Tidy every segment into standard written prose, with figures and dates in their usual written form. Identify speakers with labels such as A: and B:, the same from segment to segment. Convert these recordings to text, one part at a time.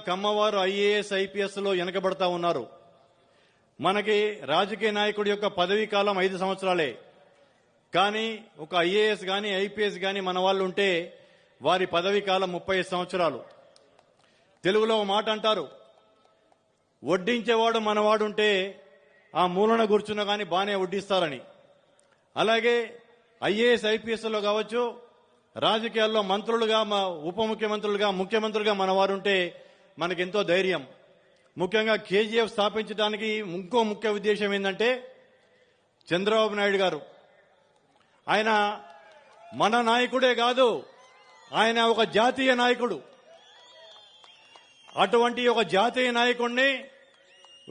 A: కమ్మవారు IAS IPS లో వెనకబడతా ఉన్నారు. మనకి రాజకీయ నాయకుడి యొక్క పదవీ కాలం 5 సంవత్సరాలే. కానీ ఒక ఐఏఎస్ గాని ఐపీఎస్ గాని మన వాళ్ళు ఉంటే వారి పదవీ కాలం 35 సంవత్సరాలు. తెలుగులో ఒక మాట అంటారు, వడ్డించేవాడు మనవాడుంటే ఆ మూలన కూర్చున్న గాని బానే వడ్డిస్తారని. అలాగే ఐఏఎస్ ఐపీఎస్లో కావచ్చు, రాజకీయాల్లో మంత్రులుగా, ఉప ముఖ్యమంత్రులుగా, ముఖ్యమంత్రులుగా మనవారుంటే మనకెంతో ధైర్యం. ముఖ్యంగా కేజీఎఫ్ స్థాపించడానికి ఇంకో ముఖ్య ఉద్దేశం ఏంటంటే, చంద్రబాబు నాయుడు గారు ఆయన మన నాయకుడే కాదు, ఆయన ఒక జాతీయ నాయకుడు. అటువంటి ఒక జాతీయ నాయకుడిని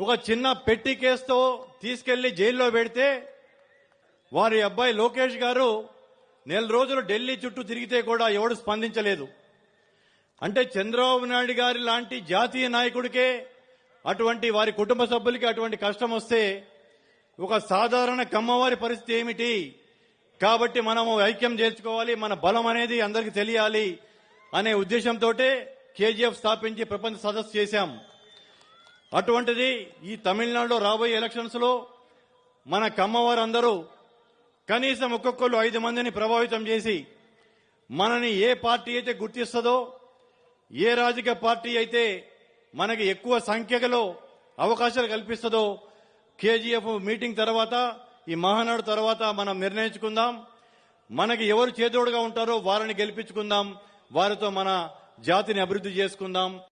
A: ఒక చిన్న పెట్టి కేసుతో తీసుకెళ్లి జైల్లో పెడితే వారి అబ్బాయి లోకేష్ గారు 4 రోజులు ఢిల్లీ చుట్టూ తిరిగితే కూడా ఎవడు స్పందించలేదు. అంటే చంద్రబాబు నాయుడు గారి లాంటి జాతీయ నాయకుడికే అటువంటి వారి కుటుంబ సభ్యులకి అటువంటి కష్టం వస్తే ఒక సాధారణ కమ్మవారి పరిస్థితి ఏమిటి? కాబట్టి మనము ఐక్యం చేర్చుకోవాలి, మన బలం అనేది అందరికీ తెలియాలి అనే ఉద్దేశంతో కేజీఎఫ్ స్థాపించి ప్రపంచ సదస్సు చేశాం. అటువంటిది ఈ తమిళనాడులో రాబోయే ఎలక్షన్స్ లో మన కమ్మవారు అందరూ కనీసం ఒక్కొక్కరు 5 మందిని ప్రభావితం చేసి మనని ఏ పార్టీ అయితే గుర్తిస్తుందో, ఏ రాజకీయ పార్టీ అయితే మనకి ఎక్కువ సంఖ్యలో అవకాశాలు కల్పిస్తుందో కేజీఎఫ్ మీటింగ్ తర్వాత, ఈ మహానాడు తర్వాత మనం నిర్ణయించుకుందాం. మనకి ఎవరు చేదోడుగా ఉంటారో వారిని గెలిపించుకుందాం, వారితో మన జాతిని అభివృద్ధి చేసుకుందాం.